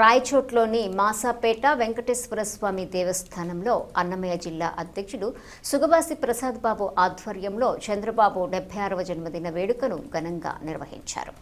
రాయచోట్లోని మాసాపేట వెంకటేశ్వర స్వామి దేవస్థానంలో అన్నమయ్య జిల్లా అధ్యక్షుడు సుగబాసి ప్రసాద్ బాబు ఆధ్వర్యంలో చంద్రబాబు 76వ జన్మదిన వేడుకను ఘనంగా నిర్వహించారు.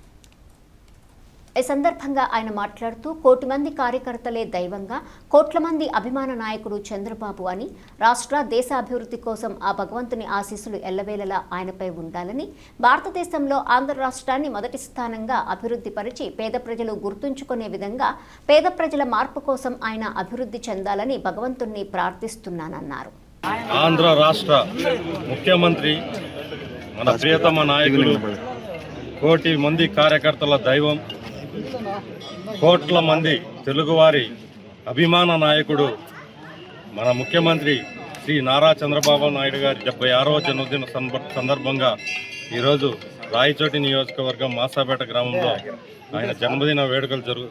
ఈ సందర్భంగా ఆయన మాట్లాడుతూ కోటి మంది కార్యకర్తలే దైవంగా, కోట్ల మంది అభిమాన నాయకుడు చంద్రబాబు అని, రాష్ట్ర దేశ అభివృద్ధి కోసం ఆ భగవంతుని ఆశీస్సులు ఎల్లవేళలా ఆయనపై ఉండాలని, భారతదేశంలో ఆంధ్ర రాష్ట్రాన్ని మొదటి స్థానంగా అభివృద్ధి పరిచి పేద ప్రజలు గుర్తుంచుకునే విధంగా పేద ప్రజల మార్పు కోసం ఆయన అభివృద్ధి చెందాలని భగవంతుణ్ణి ప్రార్థిస్తున్నానన్నారు. ఆంధ్ర రాష్ట్ర ముఖ్యమంత్రి మన ప్రియతమ నాయకుడు, కోటి మంది కార్యకర్తల దైవం, కోట్ల మంది తెలుగువారి అభిమాన నాయకుడు మన ముఖ్యమంత్రి శ్రీ నారా చంద్రబాబు నాయుడు గారి 76వ జన్మదిన సందర్భంగా ఈరోజు రాయచోటి నియోజకవర్గం మాసాపేట గ్రామంలో ఆయన జన్మదిన వేడుకలు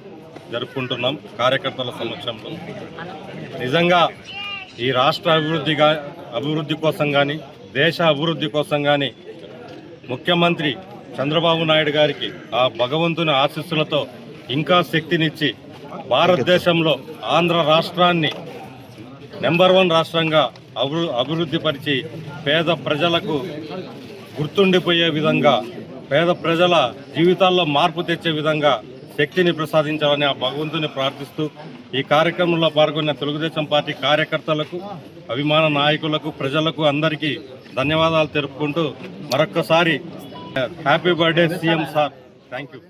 జరుపుకుంటున్నాం కార్యకర్తల సమక్షంలో. నిజంగా ఈ రాష్ట్ర అభివృద్ధి కోసం కానీ, దేశ అభివృద్ధి కోసం కానీ ముఖ్యమంత్రి చంద్రబాబు నాయుడు గారికి ఆ భగవంతుని ఆశీస్సులతో ఇంకా శక్తినిచ్చి భారతదేశంలో ఆంధ్ర రాష్ట్రాన్ని నెంబర్ 1 రాష్ట్రంగా అభివృద్ధి పరిచి పేద ప్రజలకు గుర్తుండిపోయే విధంగా, పేద ప్రజల జీవితాల్లో మార్పు తెచ్చే విధంగా శక్తిని ప్రసాదించాలని ఆ భగవంతుని ప్రార్థిస్తూ ఈ కార్యక్రమంలో పాల్గొన్న తెలుగుదేశం పార్టీ కార్యకర్తలకు, అభిమాన నాయకులకు, ప్రజలకు అందరికీ ధన్యవాదాలు తెలుపుకుంటూ మరొక్కసారి happy birthday CM sir. Thank you.